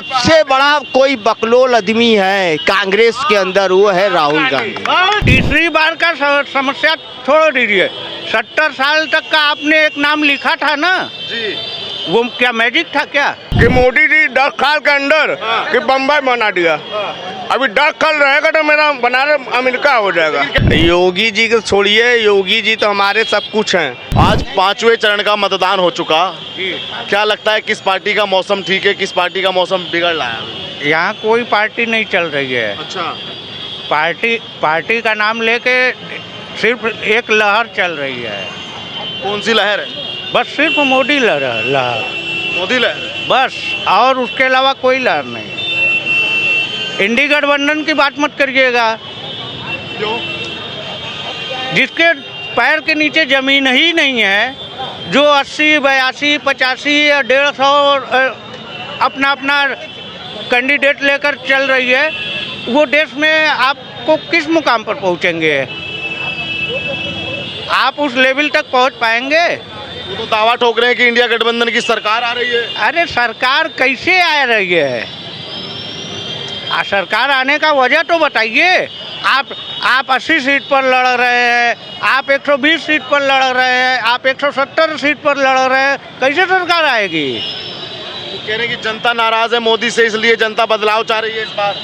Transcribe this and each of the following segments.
सबसे बड़ा कोई बकलोल आदमी है कांग्रेस के अंदर, वो है राहुल गांधी। तीसरी बार का समस्या छोड़ दीजिए, 70 साल तक का आपने एक नाम लिखा था ना जी, वो क्या मैजिक था क्या? कि मोदी जी 10 साल के अंदर कि बम्बई बना दिया, अभी 10 साल रहेगा तो मेरा बनारस अमेरिका हो जाएगा। योगी जी को छोड़िए, योगी जी तो हमारे सब कुछ हैं। आज 5वें चरण का मतदान हो चुका, क्या लगता है किस पार्टी का मौसम ठीक है, किस पार्टी का मौसम बिगड़ रहा है? यहाँ कोई पार्टी नहीं चल रही है। अच्छा, पार्टी का नाम लेके सिर्फ एक लहर चल रही है। कौन सी लहर है? बस सिर्फ मोदी लहर, मोदी लहर। बस, और उसके अलावा कोई लहर नहीं। इंडी गठबंधन की बात मत करिएगा, क्यों? जिसके पैर के नीचे जमीन ही नहीं है, जो 80, 82, 85 या 150 अपना अपना कैंडिडेट लेकर चल रही है, वो देश में आपको किस मुकाम पर पहुंचेंगे? आप उस लेवल तक पहुंच पाएंगे? वो तो दावा ठोक रहे हैं कि इंडिया गठबंधन की सरकार आ रही है। अरे सरकार कैसे आ रही है? सरकार आने का वजह तो बताइए। आप 80 सीट पर लड़ रहे हैं, आप 120 सीट पर लड़ रहे हैं, आप 170 सीट पर लड़ रहे हैं, कैसे सरकार आएगी? वो कह रहे हैं कि जनता नाराज है मोदी से, इसलिए जनता बदलाव चाह रही है इस बार।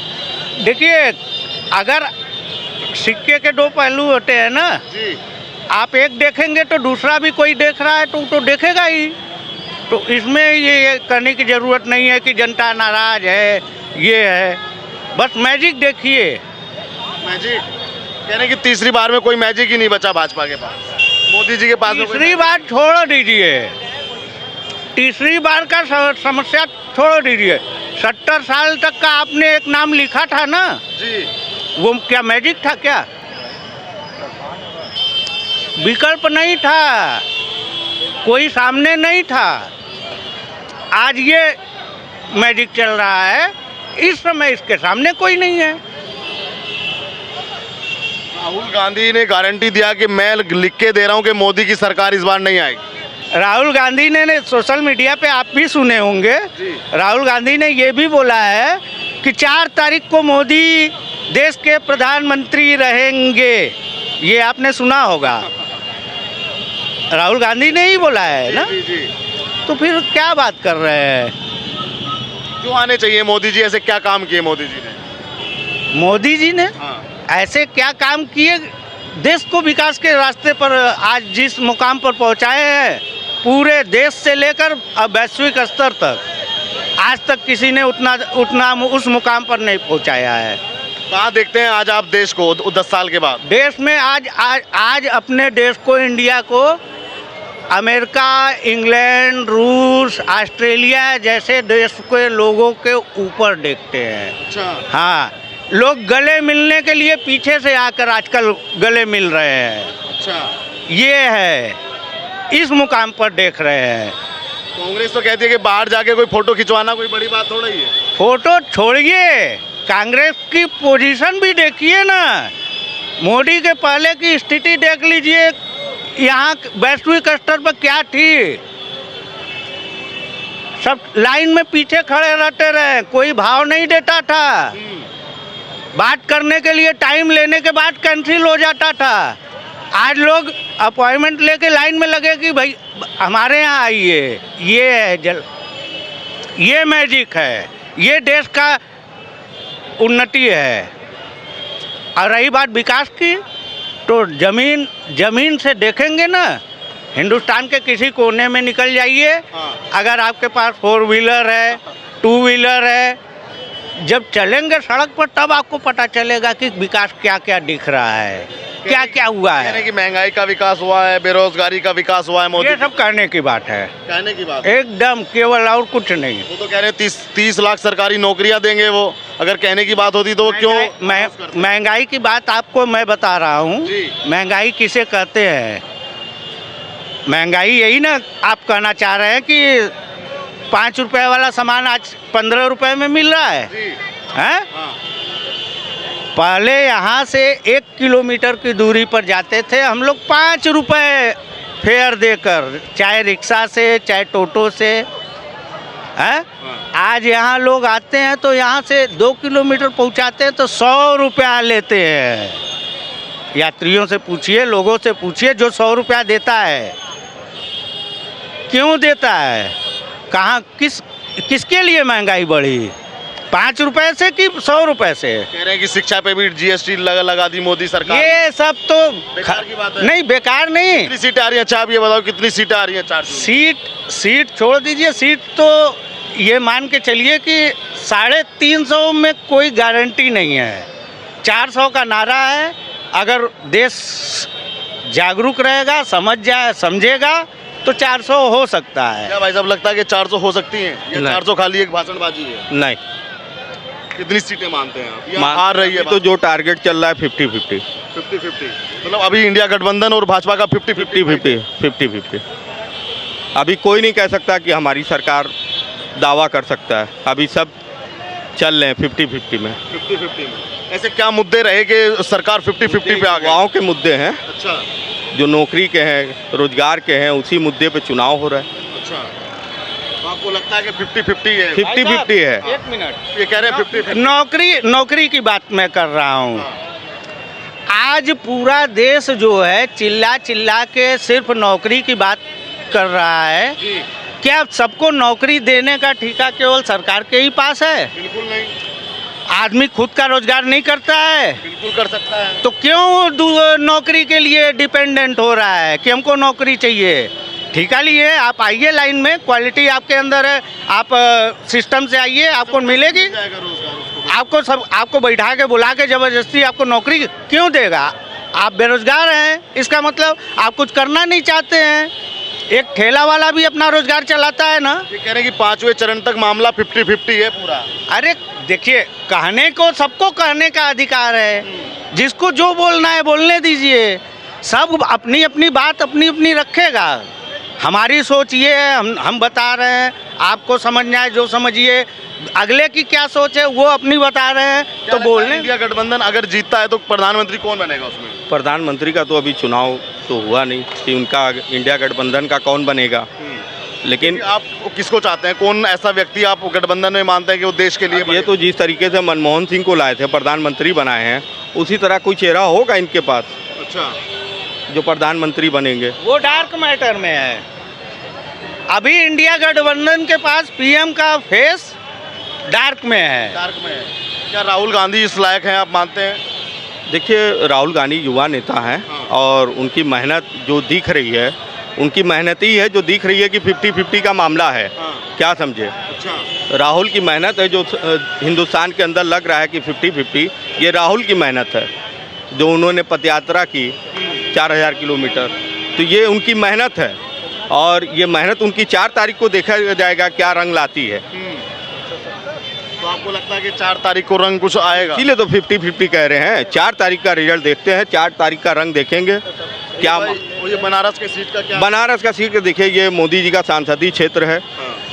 देखिए, अगर सिक्के के दो पहलू होते हैं ना जी, आप एक देखेंगे तो दूसरा भी कोई देख रहा है तो देखेगा ही। तो इसमें ये करने की ज़रूरत नहीं है कि जनता नाराज है, ये है। बस मैजिक देखिए। मैजिक कह रहे हैं कि तीसरी बार में कोई मैजिक ही नहीं बचा भाजपा के पास, मोदी जी के पास में कोई तीसरी बार छोड़ दीजिए, तीसरी बार का समस्या छोड़ दीजिए। 70 साल तक का आपने एक नाम लिखा था ना जी, वो क्या मैजिक था क्या? विकल्प नहीं था, कोई सामने नहीं था। आज ये मैजिक चल रहा है, इस समय इसके सामने कोई नहीं है। राहुल गांधी ने गारंटी दिया कि मैं लिख के दे रहा हूं कि मोदी की सरकार इस बार नहीं आएगी। राहुल गांधी ने सोशल मीडिया पे आप भी सुने होंगे, राहुल गांधी ने ये भी बोला है कि 4 तारीख को मोदी देश के प्रधानमंत्री रहेंगे। ये आपने सुना होगा, राहुल गांधी ने ही बोला है ना। जी, जी। तो फिर क्या बात कर रहे हैं? क्यों आने चाहिए मोदी जी? ऐसे क्या काम किए मोदी जी ने? मोदी जी ने हाँ। ऐसे क्या काम किए, देश को विकास के रास्ते पर आज जिस मुकाम पर पहुंचाए हैं, पूरे देश से लेकर अब वैश्विक स्तर तक, आज तक किसी ने उतना उस मुकाम पर नहीं पहुंचाया है। कहाँ देखते हैं आज आप देश को 10 साल के बाद? देश में आज अपने देश को, इंडिया को, अमेरिका, इंग्लैंड, रूस, ऑस्ट्रेलिया जैसे देश के लोगों के ऊपर देखते हैं। अच्छा। हाँ, लोग गले मिलने के लिए पीछे से आकर आजकल गले मिल रहे हैं। अच्छा, ये है, इस मुकाम पर देख रहे हैं। कांग्रेस तो कहती है कि बाहर जाके कोई फोटो खिंचवाना कोई बड़ी बात थोड़ा ही है। फोटो छोड़िए, कांग्रेस की पोजीशन भी देखिए ना। मोदी के पहले की स्थिति देख लीजिए, यहाँ वैश्विक स्तर पर क्या थी। सब लाइन में पीछे खड़े रहते रहे, कोई भाव नहीं देता था। बात करने के लिए टाइम लेने के बाद कैंसिल हो जाता था। आज लोग अपॉइंटमेंट लेके लाइन में लगे कि भाई हमारे यहाँ आइए। ये है ये मैजिक है, ये देश का उन्नति है। और रही बात विकास की, तो जमीन से देखेंगे ना, हिंदुस्तान के किसी कोने में निकल जाइए। अगर आपके पास 4 व्हीलर है, 2 व्हीलर है, जब चलेंगे सड़क पर तब आपको पता चलेगा कि विकास क्या क्या दिख रहा है, क्या क्या हुआ है। कि महंगाई का विकास हुआ है, बेरोजगारी का विकास हुआ है मोदी। ये सब कहने की बात है, कहने की बात एकदम, केवल, और कुछ नहीं। वो तो कह रहे हैं 30 लाख सरकारी नौकरियां देंगे वो। अगर कहने की बात होती तो वो क्यों? महंगाई की बात आपको मैं बता रहा हूँ। महंगाई किसे कहते हैं? महंगाई यही ना आप कहना चाह रहे हैं कि 5 रुपए वाला सामान आज 15 रुपए में मिल रहा है। हैं? पहले यहाँ से 1 किलोमीटर की दूरी पर जाते थे हम लोग 5 रुपए फेयर देकर, चाहे रिक्शा से चाहे टोटो से। हैं? आज यहाँ लोग आते हैं तो यहाँ से 2 किलोमीटर पहुँचाते हैं तो 100 रुपया लेते हैं। यात्रियों से पूछिए, लोगों से पूछिए, जो 100 रुपया देता है क्यों देता है? कहाँ किसके लिए महंगाई बढ़ी? 5 रुपए से कि 100 रुपए से? कह रहे हैं कि शिक्षा पे भी जीएसटी लगा दी मोदी सरकार। ये सब तो बेकार की बात है। नहीं, बेकार नहीं। कितनी सीटें आ रही हैं? अच्छा आप ये बताओ कितनी सीटें आ रही हैं? 4 सीट छोड़ दीजिए, सीट तो ये मान के चलिए कि 350 में कोई गारंटी नहीं है। 400 का नारा है। अगर देश जागरूक रहेगा, समझेगा तो 400 हो सकता है। क्या भाई साहब लगता है कि 400 हो सकती हैं? या नहीं। 400 खाली एक भाषणबाजी है? नहीं, कितनी सीटें मानते हैं आप? या आ रही है तो जो टारगेट चल रहा है 50-50 मतलब अभी इंडिया गठबंधन और भाजपा का 50-50 अभी कोई नहीं कह सकता कि हमारी सरकार दावा कर सकता है। अभी सब चल रहे हैं 50-50 में। 50-50 में ऐसे क्या मुद्दे रहे कि सरकार 50-50 पे आ गई? युवाओं के मुद्दे हैं, अच्छा जो नौकरी के हैं, रोजगार के हैं, उसी मुद्दे पे चुनाव हो रहा है। अच्छा, तो आपको लगता है कि 50-50 है? 50-50 है। 1 मिनट, ये कह रहे हैं 50-50। नौकरी की बात मैं कर रहा हूँ। आज पूरा देश जो है चिल्ला के सिर्फ नौकरी की बात कर रहा है। क्या सबको नौकरी देने का ठेका केवल सरकार के ही पास है? बिल्कुल नहीं। आदमी खुद का रोजगार नहीं करता है बिल्कुल कर सकता है। तो क्यों नौकरी के लिए डिपेंडेंट हो रहा है कि हमको नौकरी चाहिए? ठेका लिए, आप आइए लाइन में, क्वालिटी आपके अंदर है, आप सिस्टम से आइए, आपको मिलेगी। आपको बैठा के बुला के जबरदस्ती आपको नौकरी क्यों देगा? आप बेरोजगार हैं, इसका मतलब आप कुछ करना नहीं चाहते हैं। एक ठेला वाला भी अपना रोजगार चलाता है ना। ये कह रहे हैं कि 5वें चरण तक मामला 50-50 है पूरा। अरे देखिए, कहने को सबको कहने का अधिकार है। जिसको जो बोलना है बोलने दीजिए। सब अपनी अपनी बात अपनी रखेगा। हमारी सोच ये है, हम बता रहे हैं, आपको समझना है जो समझिए। अगले की क्या सोच है वो अपनी बता रहे हैं तो बोलने। इंडिया गठबंधन अगर जीतता है तो प्रधानमंत्री कौन बनेगा उसमें? प्रधानमंत्री का तो अभी चुनाव तो हुआ नहीं कि उनका इंडिया गठबंधन का कौन बनेगा। लेकिन आप किसको चाहते हैं? कौन ऐसा व्यक्ति आप गठबंधन में मानते हैं कि वो देश के लिए? ये तो जिस तरीके से मनमोहन सिंह को लाए थे, प्रधानमंत्री बनाए हैं, उसी तरह कोई चेहरा होगा इनके पास। अच्छा, जो प्रधानमंत्री बनेंगे वो डार्क मैटर में है। अभी इंडिया गठबंधन के पास पीएम का फेस डार्क में है। डार्क में है। क्या राहुल गांधी इस लायक हैं आप मानते हैं? देखिए, राहुल गांधी युवा नेता हैं और उनकी मेहनत जो दिख रही है, उनकी मेहनत ही है जो दिख रही है कि 50-50 का मामला है। क्या समझे? अच्छा, राहुल की मेहनत है जो हिंदुस्तान के अंदर लग रहा है कि 50-50, ये राहुल की मेहनत है जो उन्होंने पदयात्रा की 4000 किलोमीटर। तो ये उनकी मेहनत है और ये मेहनत उनकी 4 तारीख को देखा जाएगा क्या रंग लाती है। तो आपको लगता है कि 4 तारीख को रंग कुछ आएगा? इसीलिए तो 50-50 कह रहे हैं। 4 तारीख का रिजल्ट देखते हैं, 4 तारीख का रंग देखेंगे। क्या ये बनारस के सीट का क्या? बनारस का सीट देखिए, ये मोदी जी का सांसदीय क्षेत्र है।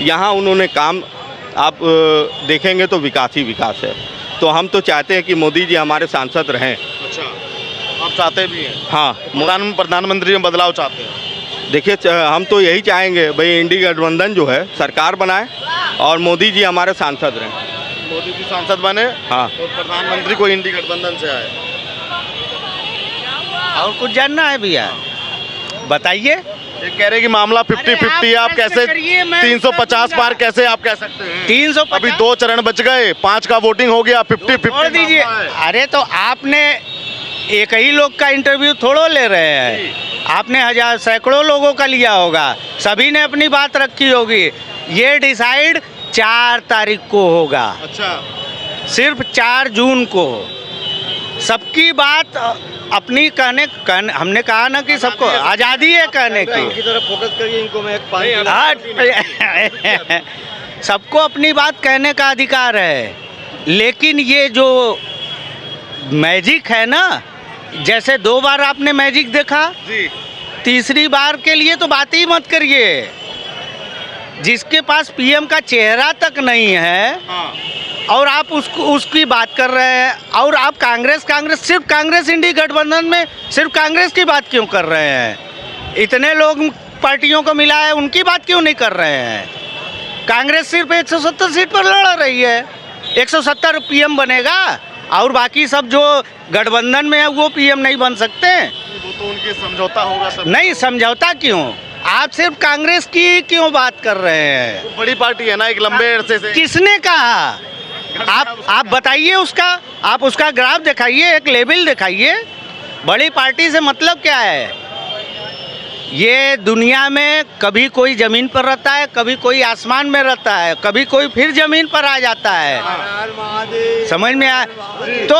यहाँ उन्होंने काम आप देखेंगे तो विकास ही विकास है। तो हम तो चाहते हैं कि मोदी जी हमारे सांसद रहें। अच्छा, आप चाहते भी हैं? हाँ, प्रधानमंत्री में बदलाव चाहते हैं? देखिए, हम तो यही चाहेंगे भाई, इंडिया गठबंधन जो है सरकार बनाए और मोदी जी हमारे सांसद रहें। मोदी जी सांसद बने, हाँ, और प्रधानमंत्री को इंडी गठबंधन से आए। और कुछ जानना है भैया? बताइए। ये कह रहे कि मामला 50-50 है। आप कैसे 350 पार कैसे आप कह सकते हैं? 350 अभी 2 चरण बच गए, 5 का वोटिंग हो गया, 50-50 छोड़ दीजिए। अरे तो आपने एक ही लोग का इंटरव्यू थोड़ो ले रहे हैं, आपने सैकड़ों लोगों का लिया होगा, सभी ने अपनी बात रखी होगी। ये डिसाइड 4 तारीख को होगा। अच्छा, सिर्फ 4 जून को सबकी बात अपनी हमने कहा ना कि सबको आज़ादी है कहने की। इनकी तरफ फोकस करिए, इनको मैं सबको अपनी बात कहने का अधिकार है। लेकिन ये जो मैजिक है ना, जैसे 2 बार आपने मैजिक देखा जी, तीसरी बार के लिए तो बात ही मत करिए। जिसके पास पीएम का चेहरा तक नहीं है, हाँ, और आप उसकी बात कर रहे हैं, और आप कांग्रेस सिर्फ कांग्रेस इंडी गठबंधन में सिर्फ कांग्रेस की बात क्यों कर रहे हैं? इतने लोग पार्टियों को मिला है, उनकी बात क्यों नहीं कर रहे हैं? कांग्रेस सिर्फ 170 सीट पर लड़ रही है, 170 पीएम बनेगा और बाकी सब जो गठबंधन में है वो पीएम नहीं बन सकते। वो तो उनके समझौता होगा सब। नहीं समझौता क्यों, आप सिर्फ कांग्रेस की क्यों बात कर रहे हैं? वो बड़ी पार्टी है ना एक लंबे अरसे से। किसने कहा? आप बताइए उसका, आप उसका ग्राफ दिखाइए, एक लेवल दिखाइए। बड़ी पार्टी से मतलब क्या है? ये दुनिया में कभी कोई जमीन पर रहता है, कभी कोई आसमान में रहता है, कभी कोई फिर जमीन पर आ जाता है। समझ में आया? तो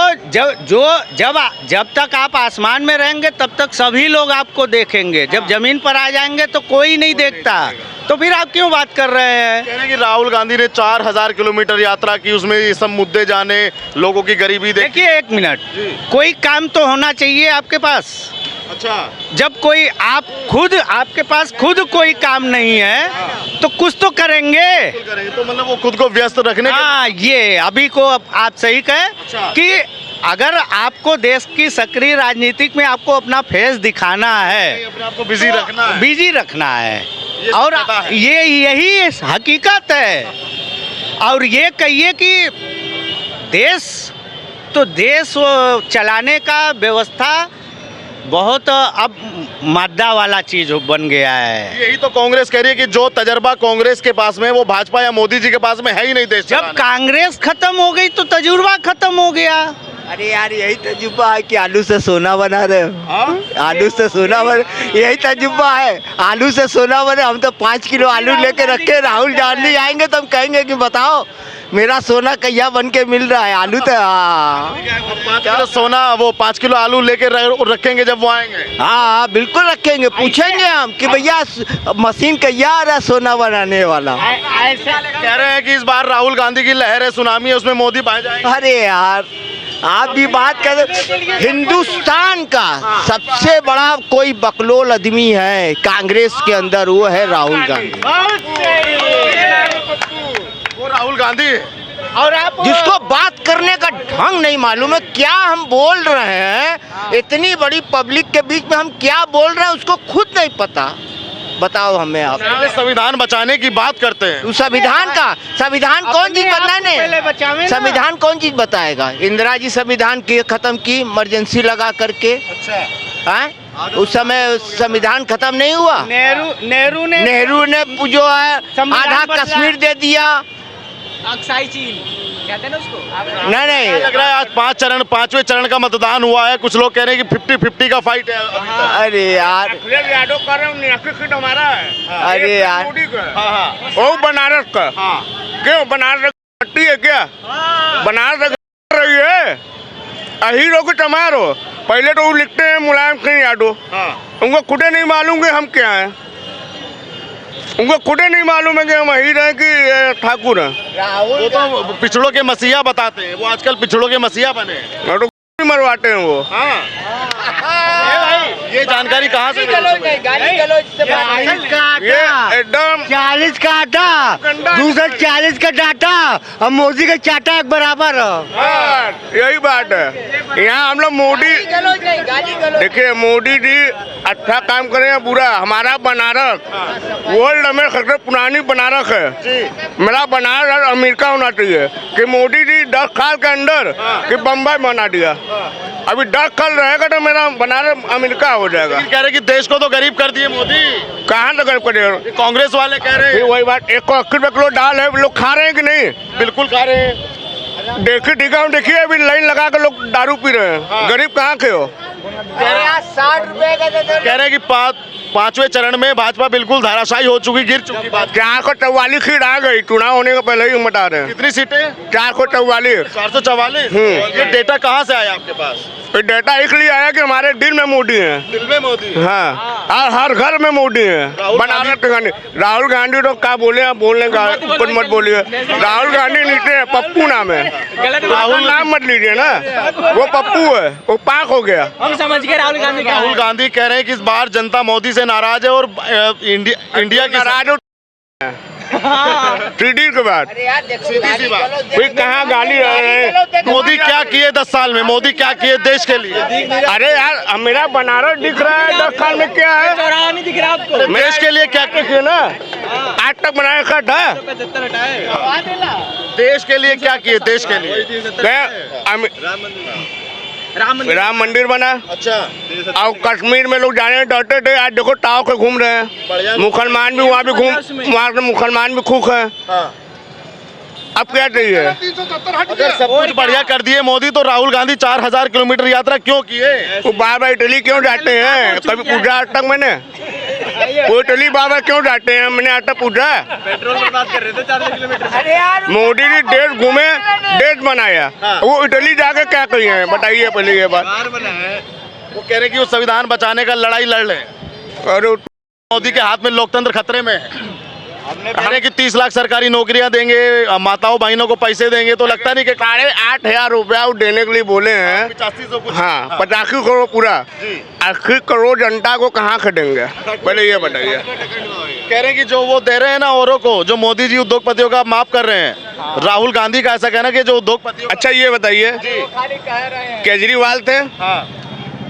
जब तक आप आसमान में रहेंगे तब तक सभी लोग आपको देखेंगे, जब जमीन पर आ जाएंगे तो कोई नहीं देखता। तो फिर आप क्यों बात कर रहे हैं? कह रहे हैं कि राहुल गांधी ने 4000 किलोमीटर यात्रा की, उसमें ये सब मुद्दे जाने, लोगों की गरीबी देखी। देखिए एक मिनट, कोई काम तो होना चाहिए आपके पास। अच्छा, जब कोई आपके पास खुद कोई काम नहीं है तो कुछ तो करेंगे। तो मतलब वो खुद को व्यस्त रखने हाँ, ये अभी को आप सही कहे कि अगर आपको देश की सक्रिय राजनीतिक में आपको अपना फेस दिखाना है, अपने आप को बिजी रखना है, और ये यही हकीकत है। और ये कहिए कि देश चलाने का व्यवस्था बहुत अब मादा वाला चीज बन गया है। यही तो कांग्रेस कह रही है कि जो तजर्बा कांग्रेस के पास में है वो भाजपा या मोदी जी के पास में है ही नहीं देश जब चलाने। कांग्रेस खत्म हो गई तो तजुर्बा खत्म हो गया। अरे यार यही तजुर्बा है कि आलू से सोना बना रहे हो। आलू से सोना बना, यही तजुर्बा है, आलू से सोना बने। हम तो 5 किलो आलू लेके रखे, राहुल गांधी आएंगे तो हम कहेंगे कि बताओ मेरा सोना कहिया बन के मिल रहा है। आलू तो 5 किलो सोना, वो 5 किलो आलू लेके रखेंगे जब वो आएंगे। हाँ बिल्कुल रखेंगे, पूछेंगे हम कि भैया मशीन कहिया आ रहा है सोना बनाने वाला। कह रहे हैं कि इस बार राहुल गांधी की लहर है, सुनामी है, उसमें मोदी पाए जाएंगे। अरे यार आप भी बात कर, हिंदुस्तान का सबसे बड़ा कोई बकलोल आदमी है कांग्रेस के अंदर, वो है राहुल गांधी। वो राहुल गांधी और आप जिसको बात करने का ढंग नहीं मालूम है, क्या हम बोल रहे हैं इतनी बड़ी पब्लिक के बीच में, हम क्या बोल रहे हैं उसको खुद नहीं पता। बताओ हमें आप। संविधान बचाने की बात करते हैं। संविधान कौन चीज पहले बचावे ना। संविधान कौन चीज बताएगा? इंदिरा जी संविधान की खत्म की इमरजेंसी लगा करके। अच्छा, हैं? उस समय संविधान खत्म नहीं हुआ। नेहरू ने जो है आधा कश्मीर दे दिया। अक्साई चीन कहते हैं ना उसको। नहीं लग रहा है आज 5वें चरण का मतदान हुआ है, कुछ लोग कह रहे हैं कि 50-50 का फाइट है अभी तक। अरे यार, अरे यार वो बनारस का क्यों? बनारस पट्टी है क्या? बनारस रही है हीरो को टमारो। पहले तो वो लिखते हैं मुलायम सिंह यादव, उनको खुद नहीं मालूम कि हम क्या हैं, उनको खुद नहीं मालूम है कि हम हीर हैं कि ठाकुर हैं। वो तो पिछड़ों के मसीहा बताते हैं, वो आजकल पिछड़ों के मसीहा बने हैं। और तो मरवाते हैं वो। ये जानकारी कहाँ से मिली? ये एकदम 40 का आटा, दूसरा 40 का डाटा और मोदी का चाटा एक बराबर। यही बात है। यहाँ हम लोग मोदी, देखिए मोदी जी अच्छा काम करें या बुरा, हमारा बनारस वर्ल्ड में सबसे पुरानी बनारस है। मेरा बनारस अमेरिका होना चाहिए कि मोदी जी 10 साल के अंदर कि बम्बई बना दिया। अभी 10 साल रहेगा तो मेरा बनारस अमेरिका हो जाएगा। कह रहे कि देश को तो गरीब कर दिए मोदी। कहाँ से गरीब करेगा? कांग्रेस वाले कह रहे हैं। वही बात, 180 रुपये किलो दाल है, लोग खा रहे हैं कि नहीं? बिल्कुल खा रहे हैं। देखिए अभी लाइन लगा कर लोग दारू पी रहे हैं। गरीब कहाँ के हो? 60 रुपए का कह रहे हैं कि 5वें चरण में भाजपा बिल्कुल धाराशायी हो चुकी, गिर चुकी। बात 444 सीट आ गई, चुनाव होने के पहले ही बता रहे हैं। कितनी सीटें? 444। 444। ये डेटा कहाँ से आया आपके पास? ये डेटा इसलिए आया कि हमारे दिल में मोदी हैं। दिल में मोदी? हाँ, और हर घर में मोदी हैं। बनारस के गांधी, राहुल गांधी तो क्या बोले, आप बोलने का कुछ मत बोलिए। राहुल गांधी नीचे है, पप्पू नाम है। राहुल नाम मत लीजिए ना, वो पप्पू है, वो पाक हो गया। हम समझ गए राहुल गांधी। राहुल गांधी कह रहे हैं कि इस बार जनता मोदी से नाराज है और इंडिया की नाराज सीधी के बाद सीधी सी बात। कोई कहाँ गाली रहे हैं। मोदी क्या किए 10 साल में? मोदी क्या किए देश के लिए? अरे यार मेरा बनारस दिख रहा है 10 साल में क्या है। चौराहा नहीं दिख रहा आपको? देश के लिए क्या किए? किए ना आज तक बनाया खा था। देश के लिए क्या किए? देश के लिए राम मंदिर बना। अच्छा। और कश्मीर में लोग जाने डरते थे, आज देखो टाव के घूम रहे हैं। मुसलमान भी वहाँ भी वहाँ के मुसलमान भी खुश हैं। हाँ। अब क्या चाहिए? अगर सब कुछ बढ़िया कर दिए मोदी तो राहुल गांधी 4000 किलोमीटर यात्रा क्यों किए? वो बार बार इटली क्यों जाते हैं? कभी पूछा आज तक मैंने? वो इटली बार बार क्यों जाते हैं? मैंने आज तक पूछा? पेट्रोल की बात कर रहे थे 400 किलोमीटर। अरे यार मोदी जी देश घूमे, देश बनाया। वो इटली जाके क्या किए हैं बताइए पहले ये बात। वो कह रहे कि वो संविधान बचाने का लड़ाई लड़ रहे। और मोदी के हाथ में लोकतंत्र खतरे में है। कह रहे कि 30 लाख सरकारी नौकरियां देंगे, माताओं बहनों को पैसे देंगे, तो लगता नहीं कि 8,500 रुपया वो देने के लिए बोले हैं। 8500 कुछ। हाँ 85 करोड़ पूरा। 80 करोड़ जनता को कहाँ खटेंगे पहले ये बताइए। कह रहे हैं कि जो वो दे रहे हैं ना औरों को, जो मोदी जी उद्योगपतियों का माफ कर रहे हैं। राहुल गांधी का ऐसा कहना कि जो उद्योगपतियों अच्छा ये बताइए, केजरीवाल थे हाँ।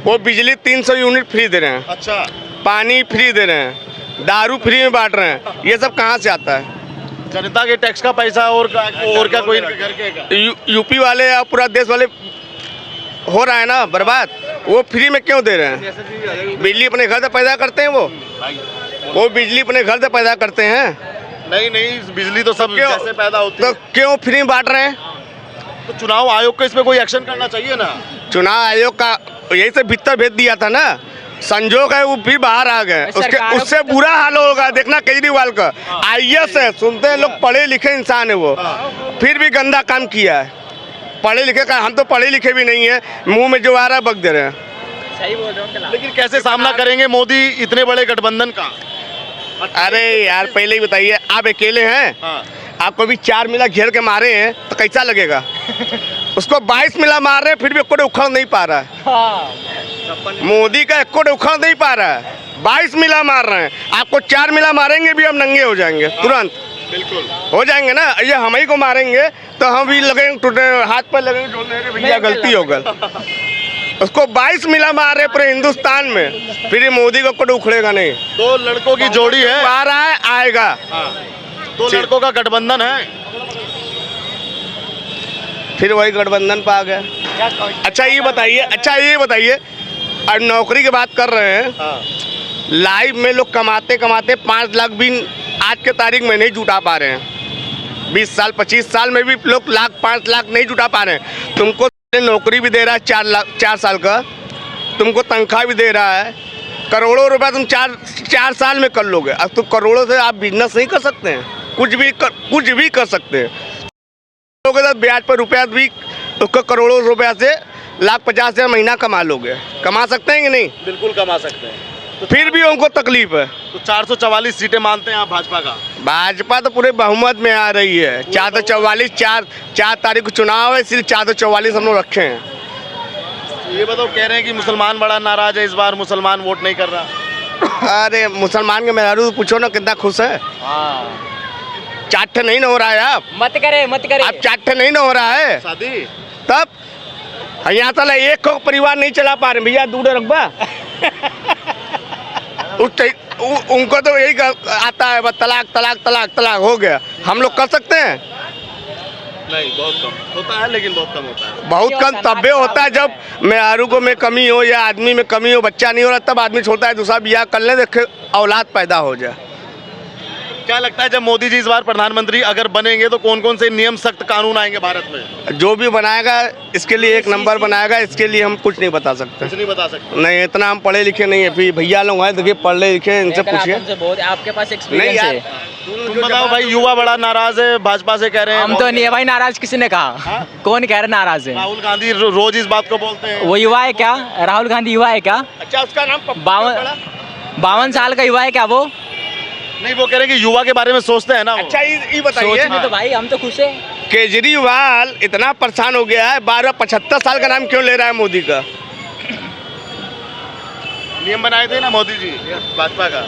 वो बिजली 300 यूनिट फ्री दे रहे हैं, अच्छा। पानी फ्री दे रहे हैं, दारू फ्री में बांट रहे हैं। ये सब कहाँ से आता है? जनता के टैक्स का पैसा और क्या कोई घर के यूपी वाले या पूरा देश वाले हो रहा है ना बर्बाद। वो फ्री में क्यों दे रहे हैं? बिजली अपने घर से पैदा करते हैं वो बिजली अपने घर से पैदा करते हैं। नहीं बिजली तो सब जैसे पैदा होती है। तो क्यों फ्री में बांट रहे हैं? तो चुनाव आयोग को इस पे कोई एक्शन करना चाहिए ना। चुनाव आयोग का यही से भीतर भेज दिया था ना, संजोग है वो भी बाहर आ गए। उससे बुरा हाल होगा देखना केजरीवाल का। IAS है, सुनते हैं लोग, पढ़े लिखे इंसान है वो, फिर भी गंदा काम किया है। पढ़े लिखे का, हम तो पढ़े लिखे भी नहीं है, मुंह में जो आ रहा है बक दे रहे हैं। सही बोल रहे हो। लेकिन कैसे सामना करेंगे मोदी इतने बड़े गठबंधन का? अरे यार पहले ही बताइए, आप अकेले हैं। हाँ। आपको भी 4 मिला घेर के मारे हैं तो कैसा लगेगा? उसको 22 मिला मार रहे हैं फिर भी एको उखड़ नहीं पा रहा है। मोदी का एको उखड़ नहीं पा रहा है, 22 मिला मार रहे हैं। आपको 4 मिला मारेंगे भी हम नंगे हो जाएंगे तुरंत। बिल्कुल हो जाएंगे ना। ये हम ही को मारेंगे तो हम भी लगेंगे टूटने, हाथ पर लगेंगे ढोलने के, भैया गलती हो गई। उसको 22 मिला मार रहे पूरे हिंदुस्तान में, फिर ये मोदी को कोई उखड़ेगा नहीं। 2 लड़कों की जोड़ी है, आ रहा है आएगा। 2 लड़कों का गठबंधन है, फिर वही गठबंधन पे आ गया। अच्छा ये बताइए अब नौकरी की बात कर रहे हैं। लाइव में लोग कमाते 5 लाख भी आज के तारीख में नहीं जुटा पा रहे हैं। 20 साल 25 साल में भी लोग 5 लाख नहीं जुटा पा रहे हैं। तुमको नौकरी भी दे रहा है 4 साल का, तुमको तनख्वाह भी दे रहा है, करोड़ों रुपया तुम 4 साल में कर लोगे। अब तुम करोड़ों से आप बिजनेस नहीं कर सकते हैं, कुछ भी कर सकते हैं। लोगे तो ब्याज पर रुपया भी उसको करोड़ों रुपया से 1,50,000 महीना कमा लोगे। कमा सकते हैं कि नहीं? बिल्कुल कमा सकते हैं। तो फिर भी उनको तकलीफ है। तो 444 सीटें मानते हैं आप भाजपा का? भाजपा तो पूरे बहुमत में आ रही है। 444 4 तारीख को चुनाव है, इसलिए 444 हम लोग रखे हैं। ये बताओ, कह रहे हैं कि मुसलमान बड़ा नाराज है इस बार, मुसलमान वोट नहीं कर रहा। अरे मुसलमान के मेहरारू पूछो ना कितना खुश है। चाट नहीं ना हो रहा है। आप मत करे आप चाट नहीं ना हो रहा है शादी। तब यहाँ तक एक को परिवार नहीं चला पा रहे भैया, दूर रखबा। उनको तो यही आता है बस तलाक तलाक तलाक तलाक हो गया। हम लोग कर सकते हैं? नहीं, बहुत कम होता है, लेकिन बहुत कम होता है। बहुत कम तब भी होता है जब मेहरारू को में कमी हो या आदमी में कमी हो, बच्चा नहीं हो रहा, तब आदमी छोड़ता है दूसरा बियाह कर ले, देखे औलाद पैदा हो जाए। क्या लगता है जब मोदी जी इस बार प्रधानमंत्री अगर बनेंगे तो कौन कौन से नियम सख्त कानून आएंगे भारत में? जो भी बनाएगा इसके लिए एक नंबर बनाएगा, इसके लिए हम कुछ नहीं बता सकते। कुछ नहीं बता सकते। नहीं, इतना हम पढ़े लिखे नहीं है। फिर भैया लोग हैं देखिए पढ़े लिखे, इनसे पूछिए। बहुत आपके पास नहीं एक्सपीरियंस यार, है। तुम बताओ भाई, युवा बड़ा नाराज है भाजपा से, कह रहे हैं हम तो नहीं है भाई नाराज, किसी ने कहा? कौन कह रहा नाराज है? राहुल गांधी रोज इस बात को बोलते हैं। वो युवा है क्या? राहुल गांधी युवा है क्या? अच्छा उसका नाम 52 साल का युवा है क्या वो? नहीं, वो कह रहे हैं कि युवा के बारे में सोचते हैं ना वो। अच्छा ये बताइए, सोचने तो भाई हम तो खुश है। केजरीवाल इतना परेशान हो गया है, 75 साल का नाम क्यों ले रहा है मोदी का? नियम बनाए थे ना मोदी जी भाजपा का।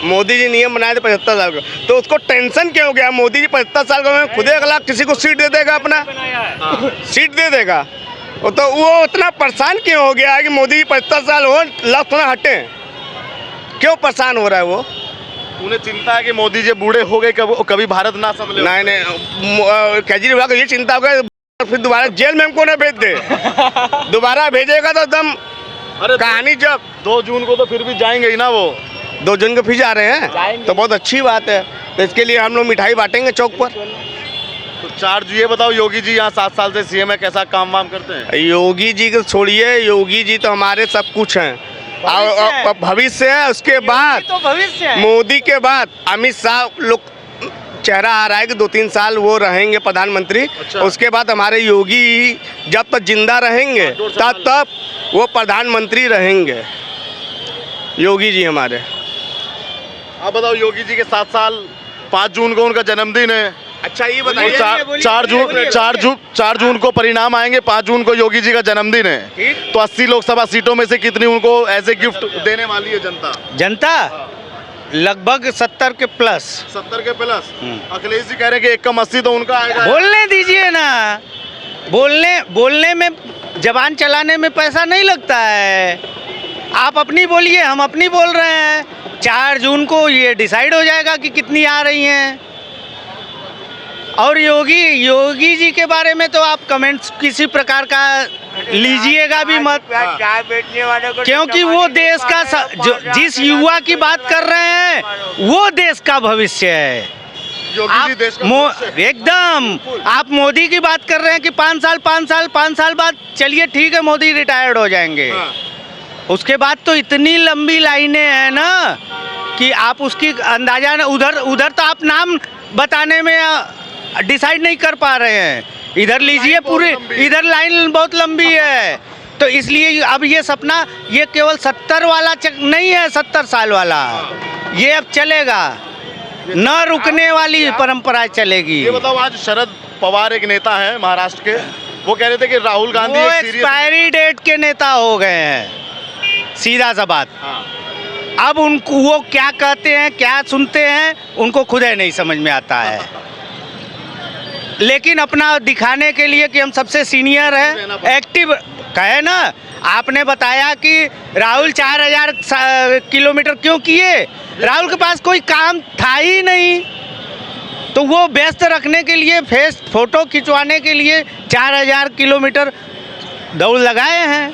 मोदी जी नियम बनाए थे 75 साल का, तो उसको टेंशन क्या हो गया? मोदी जी 75 साल का में खुद अगला किसी को सीट दे देगा, अपना सीट दे देगा। तो वो उतना परेशान क्यों हो गया है कि मोदी जी 75 साल हो लफ्ट में हटे? क्यों परेशान हो रहा है वो? उन्हें चिंता है कि मोदी जी बूढ़े हो गए, कभी भारत ना संभले। नहीं, केजरीवाल को ये चिंता हो गई फिर दोबारा जेल में हमको ना भेज दे। दोबारा भेजेगा तो एकदम कहानी। जब 2 जून को तो फिर भी जाएंगे ही ना वो। 2 जून को फिर जा रहे हैं तो बहुत अच्छी बात है। तो इसके लिए हम लोग मिठाई बांटेंगे चौक पर। तो 4 ये बताओ, योगी जी यहाँ 7 साल से सीएम है, कैसा काम वाम करते हैं? योगी जी को छोड़िए, योगी जी तो हमारे सब कुछ हैं और भविष्य है। उसके बाद तो भविष्य है। मोदी के बाद अमित शाह लोग चेहरा आ रहा है कि 2-3 साल वो रहेंगे प्रधानमंत्री। अच्छा। उसके बाद हमारे योगी जब तक जिंदा रहेंगे तब वो प्रधानमंत्री रहेंगे, योगी जी हमारे। आप बताओ, योगी जी के 7 साल, 5 जून को उनका जन्मदिन है। अच्छा ये तो बताइए, 4 जून को परिणाम आएंगे, 5 जून को योगी जी का जन्मदिन है। तो 80 लोकसभा सीटों में से कितनी उनको एज ए गिफ्ट देने वाली है जनता? जनता लगभग 70 के प्लस। 70 के प्लस। अखिलेश जी कह रहे हैं कि 1 कम 80 तो उनका आएगा। बोलने दीजिए ना, बोलने में, जबान चलाने में पैसा नहीं लगता है। आप अपनी बोलिए, हम अपनी बोल रहे हैं। 4 जून को ये डिसाइड हो जाएगा कि कितनी आ रही हैं। और योगी जी के बारे में तो आप कमेंट्स किसी प्रकार का लीजिएगा भी मत, क्योंकि वो देश का जिस युवा की बात कर रहे हैं वो देश का भविष्य है। योगी जी देश का एकदम। आप मोदी की बात कर रहे हैं कि 5 साल बाद, चलिए ठीक है, मोदी रिटायर्ड हो जाएंगे। उसके बाद तो इतनी लंबी लाइनें हैं ना कि आप उसकी अंदाजा न, उधर तो आप नाम बताने में डिसाइड नहीं कर पा रहे हैं। इधर लीजिए, पूरी इधर लाइन बहुत लंबी है। तो इसलिए अब ये सपना, ये केवल 70 वाला नहीं है, 70 साल वाला ये अब चलेगा, न रुकने वाली परंपरा चलेगी। ये बताओ, आज शरद पवार एक नेता है महाराष्ट्र के, वो कह रहे थे कि राहुल गांधी वो एक्सपायरी डेट के नेता हो गए हैं, सीधा सा बात। अब उनको वो क्या कहते हैं, क्या सुनते हैं, उनको खुद ही नहीं समझ में आता है। लेकिन अपना दिखाने के लिए कि हम सबसे सीनियर हैं, एक्टिव कहे ना। आपने बताया कि राहुल 4000 किलोमीटर क्यों किए? राहुल के पास कोई काम था ही नहीं, तो वो व्यस्त रखने के लिए, फोटो खिंचवाने के लिए 4000 किलोमीटर दौड़ लगाए हैं।